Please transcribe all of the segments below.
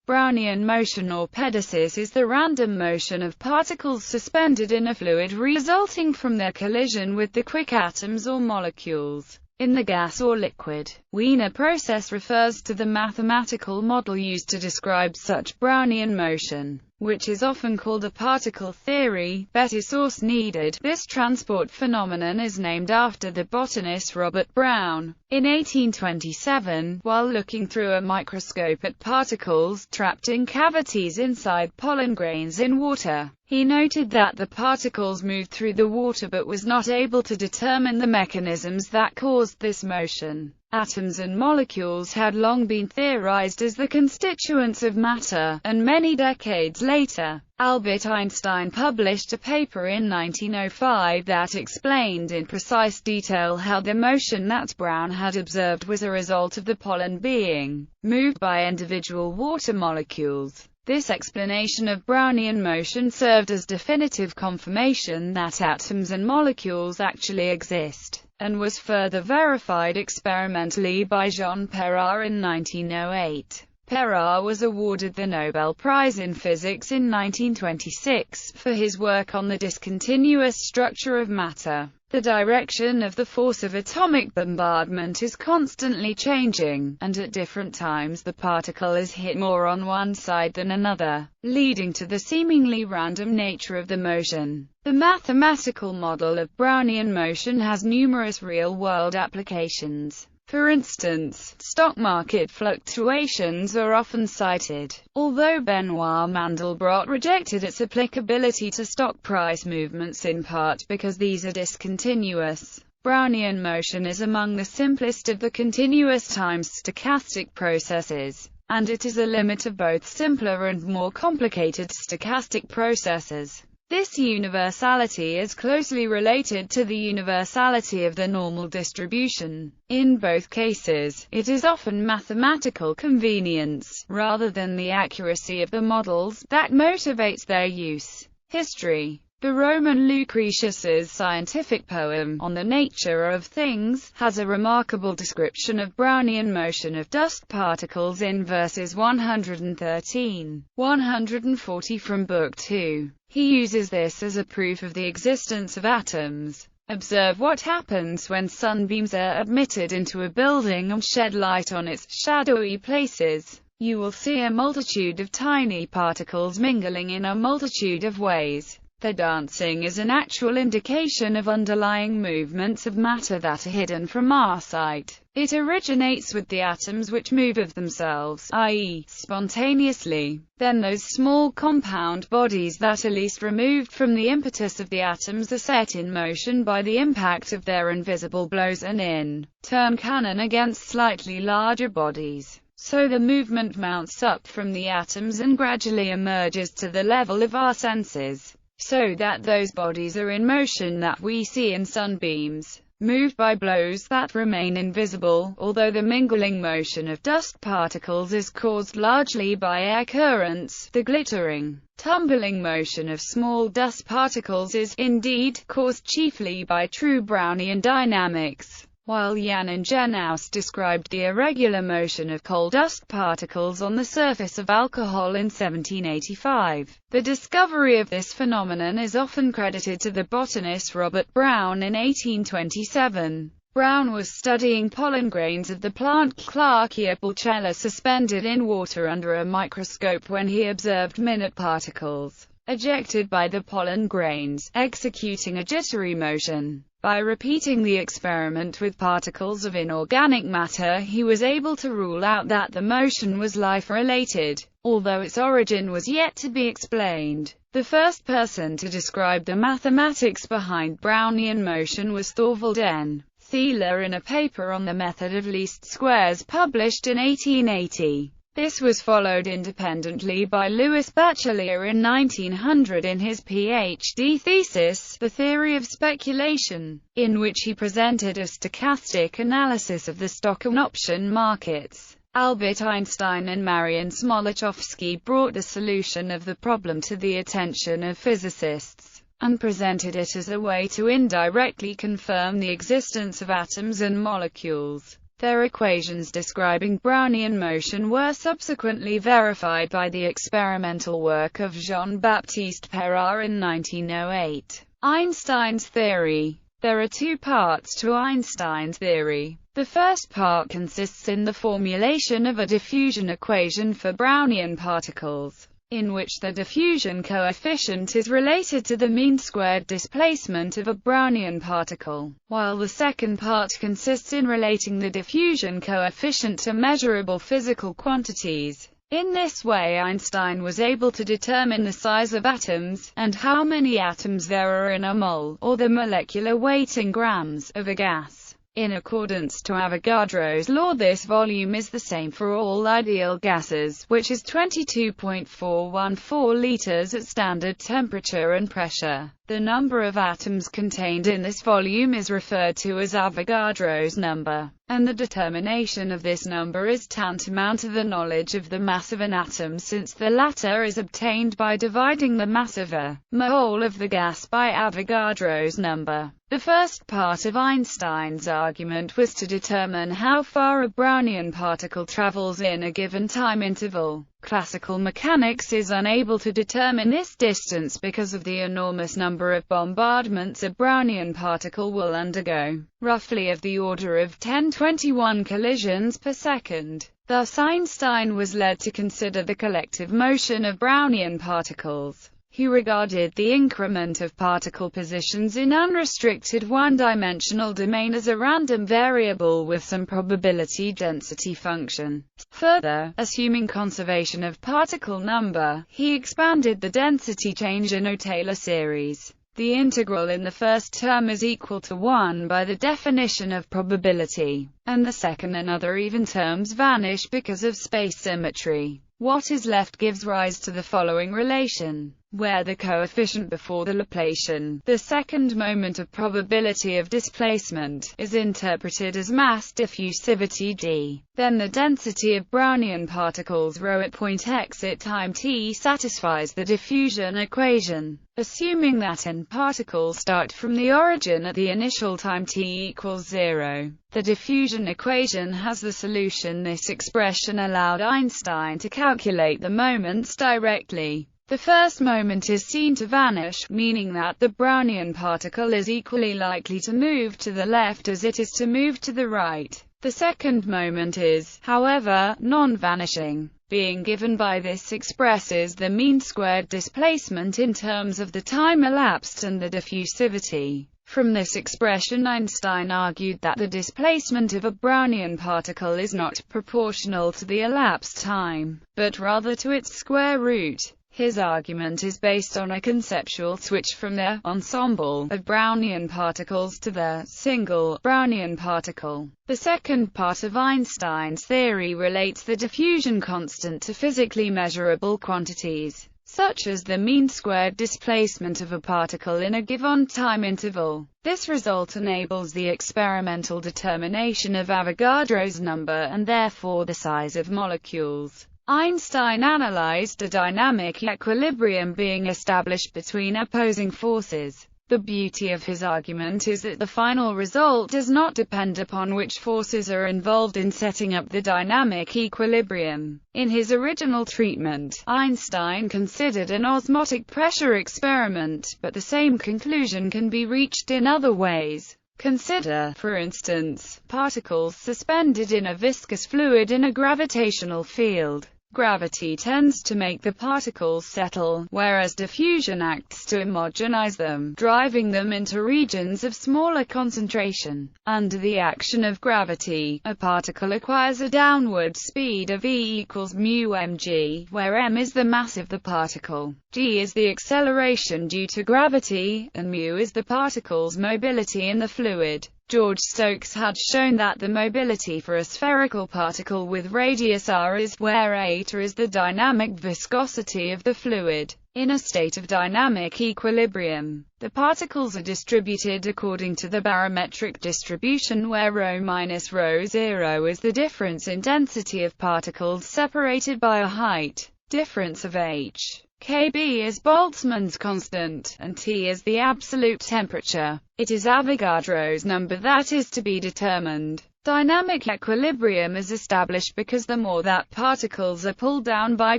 Brownian motion or pedesis is the random motion of particles suspended in a fluid resulting from their collision with the quick atoms or molecules in the gas or liquid. Wiener process refers to the mathematical model used to describe such Brownian motion, which is often called a particle theory, better source needed. This transport phenomenon is named after the botanist Robert Brown. In 1827, while looking through a microscope at particles trapped in cavities inside pollen grains in water, he noted that the particles moved through the water but was not able to determine the mechanisms that caused this motion. Atoms and molecules had long been theorized as the constituents of matter, and many decades later, Albert Einstein published a paper in 1905 that explained in precise detail how the motion that Brown had observed was a result of the pollen being moved by individual water molecules. This explanation of Brownian motion served as definitive confirmation that atoms and molecules actually exist, and was further verified experimentally by Jean Perrin in 1908. Perrin was awarded the Nobel Prize in Physics in 1926 for his work on the discontinuous structure of matter. The direction of the force of atomic bombardment is constantly changing, and at different times the particle is hit more on one side than another, leading to the seemingly random nature of the motion. The mathematical model of Brownian motion has numerous real-world applications. For instance, stock market fluctuations are often cited, although Benoit Mandelbrot rejected its applicability to stock price movements in part because these are discontinuous. Brownian motion is among the simplest of the continuous time stochastic processes, and it is a limit of both simpler and more complicated stochastic processes. This universality is closely related to the universality of the normal distribution. In both cases, it is often mathematical convenience, rather than the accuracy of the models, that motivates their use. History. The Roman Lucretius's scientific poem, On the Nature of Things, has a remarkable description of Brownian motion of dust particles in verses 113–140 from Book 2. He uses this as a proof of the existence of atoms. Observe what happens when sunbeams are admitted into a building and shed light on its shadowy places. You will see a multitude of tiny particles mingling in a multitude of ways. The dancing is an actual indication of underlying movements of matter that are hidden from our sight. It originates with the atoms which move of themselves, i.e., spontaneously. Then those small compound bodies that are least removed from the impetus of the atoms are set in motion by the impact of their invisible blows and in turn cannon against slightly larger bodies. So the movement mounts up from the atoms and gradually emerges to the level of our senses, so that those bodies are in motion that we see in sunbeams, moved by blows that remain invisible, although the mingling motion of dust particles is caused largely by air currents. The glittering, tumbling motion of small dust particles is, indeed, caused chiefly by true Brownian dynamics. While Jan and Genaus described the irregular motion of coal dust particles on the surface of alcohol in 1785, the discovery of this phenomenon is often credited to the botanist Robert Brown in 1827. Brown was studying pollen grains of the plant Clarkia pulchella suspended in water under a microscope when he observed minute particles, ejected by the pollen grains, executing a jittery motion. By repeating the experiment with particles of inorganic matter, he was able to rule out that the motion was life-related, although its origin was yet to be explained. The first person to describe the mathematics behind Brownian motion was Thorvald N. Thiele in a paper on the method of least squares published in 1880. This was followed independently by Louis Bachelier in 1900 in his Ph.D. thesis, The Theory of Speculation, in which he presented a stochastic analysis of the stock and option markets. Albert Einstein and Marian Smoluchowski brought the solution of the problem to the attention of physicists, and presented it as a way to indirectly confirm the existence of atoms and molecules. Their equations describing Brownian motion were subsequently verified by the experimental work of Jean-Baptiste Perard in 1908. Einstein's theory. There are two parts to Einstein's theory. The first part consists in the formulation of a diffusion equation for Brownian particles, in which the diffusion coefficient is related to the mean-squared displacement of a Brownian particle, while the second part consists in relating the diffusion coefficient to measurable physical quantities. In this way Einstein was able to determine the size of atoms, and how many atoms there are in a mole, or the molecular weight in grams, of a gas. In accordance to Avogadro's law, this volume is the same for all ideal gases, which is 22.414 liters at standard temperature and pressure. The number of atoms contained in this volume is referred to as Avogadro's number, and the determination of this number is tantamount to the knowledge of the mass of an atom, since the latter is obtained by dividing the mass of a mole of the gas by Avogadro's number. The first part of Einstein's argument was to determine how far a Brownian particle travels in a given time interval. Classical mechanics is unable to determine this distance because of the enormous number of bombardments a Brownian particle will undergo, roughly of the order of 1021 collisions per second. Thus Einstein was led to consider the collective motion of Brownian particles. He regarded the increment of particle positions in unrestricted one-dimensional domain as a random variable with some probability density function. Further, assuming conservation of particle number, he expanded the density change in a Taylor series. The integral in the first term is equal to 1 by the definition of probability, and the second and other even terms vanish because of space symmetry. What is left gives rise to the following relation, where the coefficient before the Laplacian, the second moment of probability of displacement, is interpreted as mass diffusivity d. Then the density of Brownian particles ρ at point x at time t satisfies the diffusion equation. Assuming that n particles start from the origin at the initial time t equals 0, the diffusion equation has the solution. This expression allowed Einstein to calculate the moments directly. The first moment is seen to vanish, meaning that the Brownian particle is equally likely to move to the left as it is to move to the right. The second moment is, however, non-vanishing. Being given by this expresses the mean-squared displacement in terms of the time elapsed and the diffusivity. From this expression Einstein argued that the displacement of a Brownian particle is not proportional to the elapsed time, but rather to its square root. His argument is based on a conceptual switch from the ensemble of Brownian particles to the single Brownian particle. The second part of Einstein's theory relates the diffusion constant to physically measurable quantities, such as the mean-squared displacement of a particle in a given time interval. This result enables the experimental determination of Avogadro's number and therefore the size of molecules. Einstein analyzed a dynamic equilibrium being established between opposing forces. The beauty of his argument is that the final result does not depend upon which forces are involved in setting up the dynamic equilibrium. In his original treatment, Einstein considered an osmotic pressure experiment, but the same conclusion can be reached in other ways. Consider, for instance, particles suspended in a viscous fluid in a gravitational field. Gravity tends to make the particles settle, whereas diffusion acts to homogenize them, driving them into regions of smaller concentration. Under the action of gravity, a particle acquires a downward speed of v equals mu mg, where m is the mass of the particle, g is the acceleration due to gravity, and mu is the particle's mobility in the fluid. George Stokes had shown that the mobility for a spherical particle with radius r is where eta is the dynamic viscosity of the fluid. In a state of dynamic equilibrium, the particles are distributed according to the barometric distribution where ρ minus ρ0 is the difference in density of particles separated by a height difference of h. Kb is Boltzmann's constant, and T is the absolute temperature. It is Avogadro's number that is to be determined. Dynamic equilibrium is established because the more that particles are pulled down by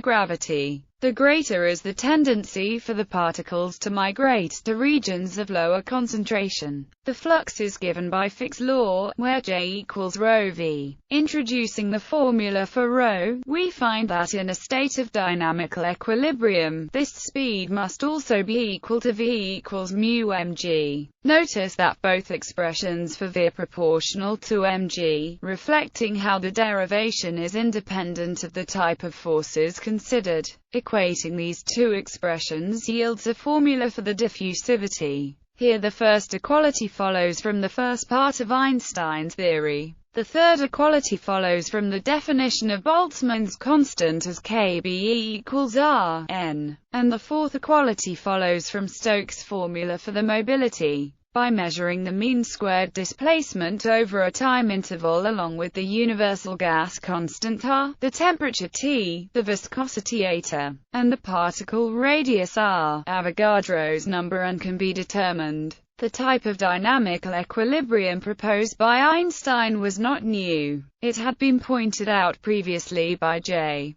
gravity, the greater is the tendency for the particles to migrate to regions of lower concentration. The flux is given by Fick's law, where J equals rho v. Introducing the formula for rho, we find that in a state of dynamical equilibrium, this speed must also be equal to v equals mu mg. Notice that both expressions for v are proportional to mg, reflecting how the derivation is independent of the type of forces considered. Equating these two expressions yields a formula for the diffusivity. Here the first equality follows from the first part of Einstein's theory. The third equality follows from the definition of Boltzmann's constant as Kbe equals Rn, and the fourth equality follows from Stokes' formula for the mobility. By measuring the mean squared displacement over a time interval along with the universal gas constant r, the temperature T, the viscosity eta, and the particle radius r, Avogadro's number, and can be determined. The type of dynamical equilibrium proposed by Einstein was not new. It had been pointed out previously by J.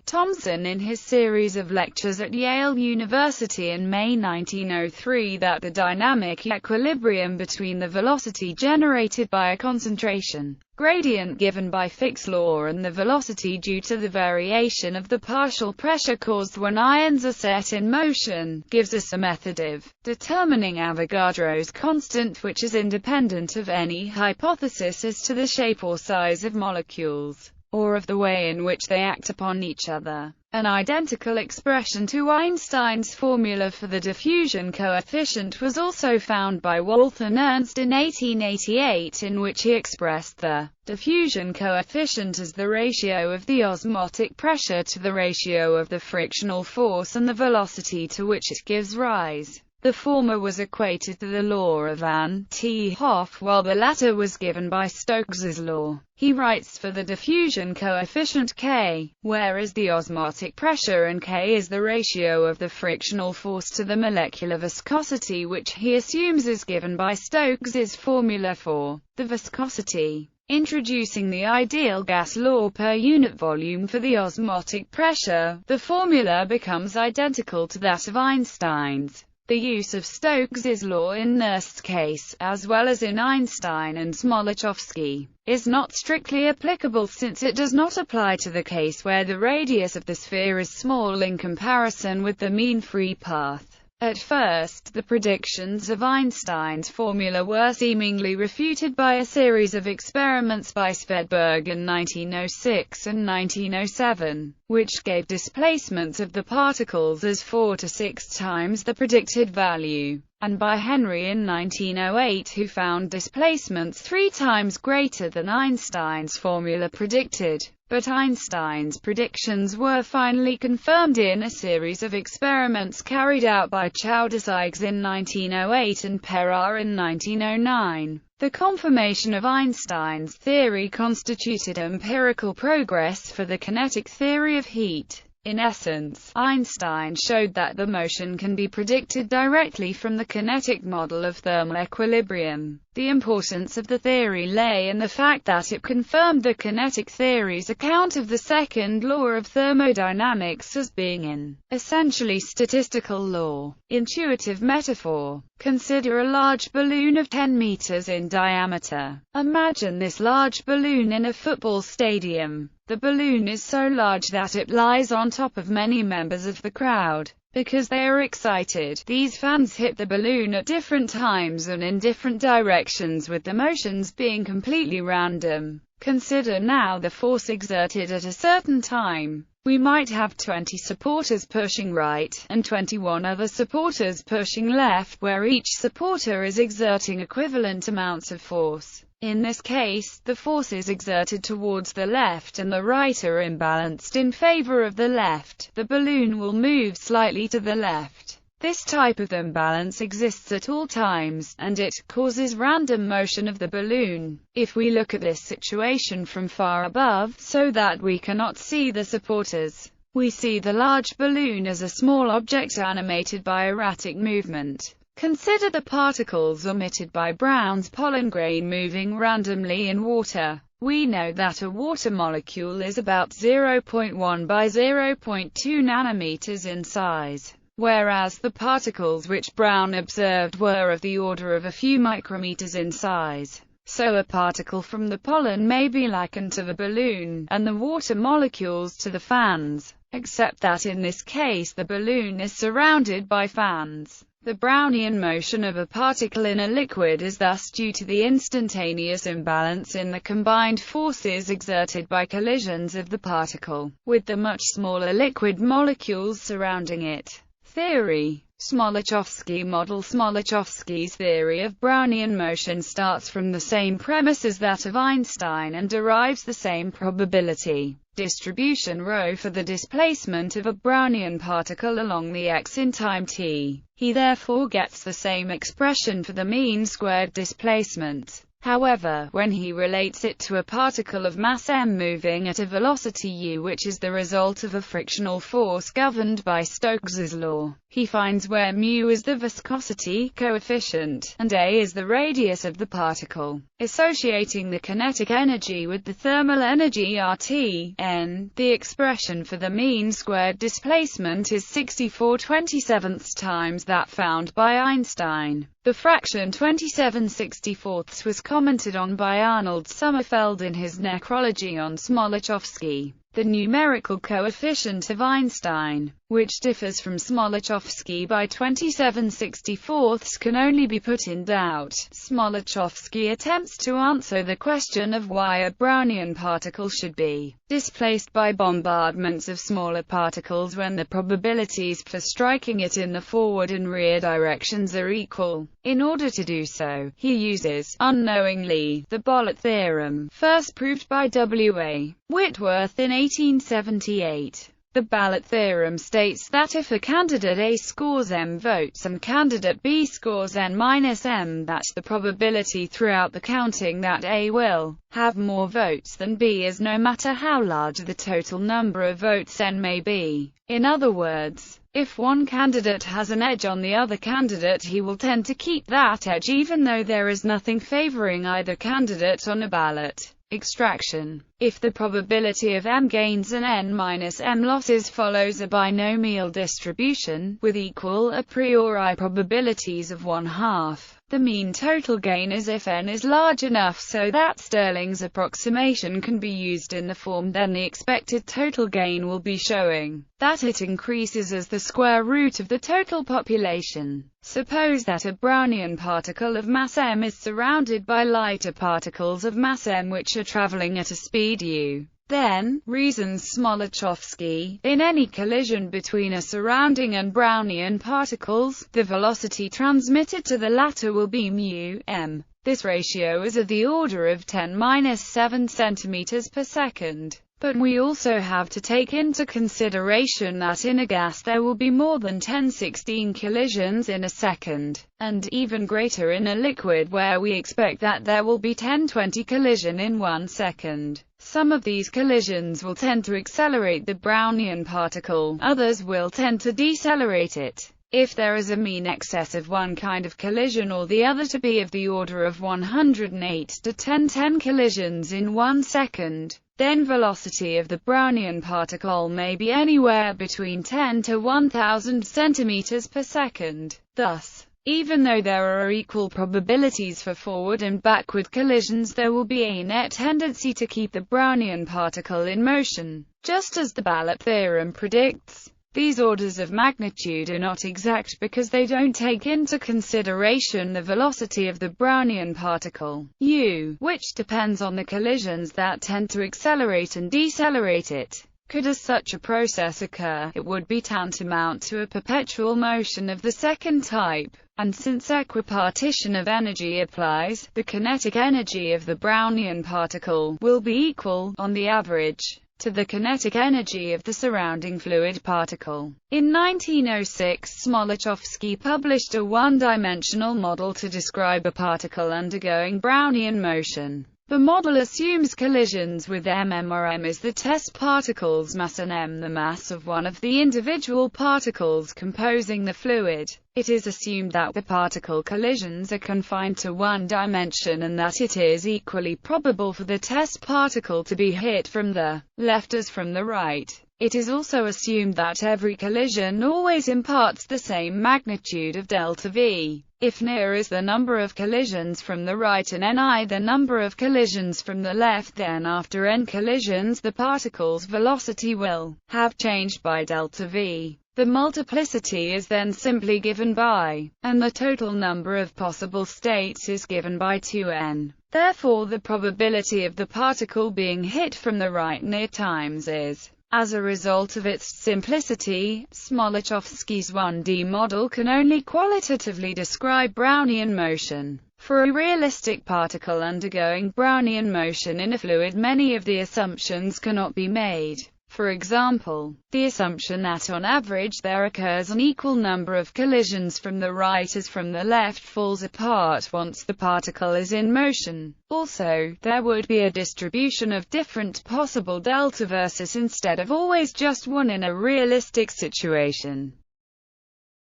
Thomson in his series of lectures at Yale University in May 1903 that the dynamic equilibrium between the velocity generated by a concentration gradient given by Fick's law and the velocity due to the variation of the partial pressure caused when ions are set in motion, gives us a method of determining Avogadro's constant which is independent of any hypothesis as to the shape or size of molecules, or of the way in which they act upon each other. An identical expression to Einstein's formula for the diffusion coefficient was also found by Walther Nernst in 1888, in which he expressed the diffusion coefficient as the ratio of the osmotic pressure to the ratio of the frictional force and the velocity to which it gives rise. The former was equated to the law of Van T. Hoff, while the latter was given by Stokes's law. He writes for the diffusion coefficient K, whereas the osmotic pressure and K is the ratio of the frictional force to the molecular viscosity, which he assumes is given by Stokes's formula for the viscosity. Introducing the ideal gas law per unit volume for the osmotic pressure, the formula becomes identical to that of Einstein's. The use of Stokes's law in Nernst's case, as well as in Einstein and Smoluchowski, is not strictly applicable since it does not apply to the case where the radius of the sphere is small in comparison with the mean free path. At first, the predictions of Einstein's formula were seemingly refuted by a series of experiments by Svedberg in 1906 and 1907, which gave displacements of the particles as 4 to 6 times the predicted value, and by Henry in 1908, who found displacements 3 times greater than Einstein's formula predicted. But Einstein's predictions were finally confirmed in a series of experiments carried out by Chauder-Sykes in 1908 and Perrar in 1909. The confirmation of Einstein's theory constituted empirical progress for the kinetic theory of heat. In essence, Einstein showed that the motion can be predicted directly from the kinetic model of thermal equilibrium. The importance of the theory lay in the fact that it confirmed the kinetic theory's account of the second law of thermodynamics as being an essentially statistical law. Intuitive metaphor. Consider a large balloon of 10 meters in diameter. Imagine this large balloon in a football stadium. The balloon is so large that it lies on top of many members of the crowd. Because they are excited, these fans hit the balloon at different times and in different directions, with the motions being completely random. Consider now the force exerted at a certain time. We might have 20 supporters pushing right, and 21 other supporters pushing left, where each supporter is exerting equivalent amounts of force. In this case, the forces exerted towards the left and the right are imbalanced in favor of the left. The balloon will move slightly to the left. This type of imbalance exists at all times, and it causes random motion of the balloon. If we look at this situation from far above, so that we cannot see the supporters, we see the large balloon as a small object animated by erratic movement. Consider the particles emitted by Brown's pollen grain moving randomly in water. We know that a water molecule is about 0.1 by 0.2 nanometers in size, whereas the particles which Brown observed were of the order of a few micrometers in size. So a particle from the pollen may be likened to the balloon, and the water molecules to the fans, except that in this case the balloon is surrounded by fans. The Brownian motion of a particle in a liquid is thus due to the instantaneous imbalance in the combined forces exerted by collisions of the particle with the much smaller liquid molecules surrounding it. Theory. Smoluchowski model. Smoluchowski's theory of Brownian motion starts from the same premise as that of Einstein and derives the same probability distribution ρ for the displacement of a Brownian particle along the x in time t. He therefore gets the same expression for the mean squared displacement. However, when he relates it to a particle of mass m moving at a velocity u, which is the result of a frictional force governed by Stokes's law, he finds where mu is the viscosity coefficient, and a is the radius of the particle. Associating the kinetic energy with the thermal energy RT(n), the expression for the mean squared displacement is 64/27 times that found by Einstein. The fraction 27/64 was commented on by Arnold Sommerfeld in his necrology on Smoluchowski, the numerical coefficient of Einstein, which differs from Smoluchowski by 27/64, can only be put in doubt. Smoluchowski attempts to answer the question of why a Brownian particle should be displaced by bombardments of smaller particles when the probabilities for striking it in the forward and rear directions are equal. In order to do so, he uses, unknowingly, the Ballot Theorem, first proved by W.A. Whitworth in 1878. The Ballot Theorem states that if a candidate A scores m votes and candidate B scores n-m, that the probability throughout the counting that A will have more votes than B is no matter how large the total number of votes n may be. In other words, if one candidate has an edge on the other candidate, he will tend to keep that edge even though there is nothing favoring either candidate on a ballot. Extraction. If the probability of m gains and n-m losses follows a binomial distribution, with equal a priori probabilities of 1/2, the mean total gain is if n is large enough so that Stirling's approximation can be used in the form, then the expected total gain will be showing that it increases as the square root of the total population. Suppose that a Brownian particle of mass m is surrounded by lighter particles of mass m which are traveling at a speed u. Then, reasons Smoluchowski, in any collision between a surrounding and Brownian particles, the velocity transmitted to the latter will be mu m. This ratio is of the order of 10⁻⁷ centimeters per second. But we also have to take into consideration that in a gas there will be more than 10^16 collisions in a second, and even greater in a liquid where we expect that there will be 10^20 collision in 1 second. Some of these collisions will tend to accelerate the Brownian particle, others will tend to decelerate it. If there is a mean excess of one kind of collision or the other to be of the order of 108 to 1010 collisions in 1 second, then velocity of the Brownian particle may be anywhere between 10 to 1000 centimeters per second. Thus, even though there are equal probabilities for forward and backward collisions, there will be a net tendency to keep the Brownian particle in motion, just as the Ballot Theorem predicts. These orders of magnitude are not exact because they don't take into consideration the velocity of the Brownian particle, u, which depends on the collisions that tend to accelerate and decelerate it. Could such a process occur, it would be tantamount to a perpetual motion of the second type, and since equipartition of energy applies, the kinetic energy of the Brownian particle will be equal, on the average, to the kinetic energy of the surrounding fluid particle. In 1906, Smoluchowski published a one-dimensional model to describe a particle undergoing Brownian motion. The model assumes collisions with mm, where m is the test particle's mass and m the mass of one of the individual particles composing the fluid. It is assumed that the particle collisions are confined to one dimension and that it is equally probable for the test particle to be hit from the left as from the right. It is also assumed that every collision always imparts the same magnitude of delta V. If N is the number of collisions from the right and Ni the number of collisions from the left, then after n collisions the particle's velocity will have changed by delta V. The multiplicity is then simply given by, and the total number of possible states is given by 2n. Therefore the probability of the particle being hit from the right near times is, as a result of its simplicity, Smoluchowski's 1D model can only qualitatively describe Brownian motion. For a realistic particle undergoing Brownian motion in a fluid, many of the assumptions cannot be made. For example, the assumption that on average there occurs an equal number of collisions from the right as from the left falls apart once the particle is in motion. Also, there would be a distribution of different possible delta versus instead of always just one in a realistic situation.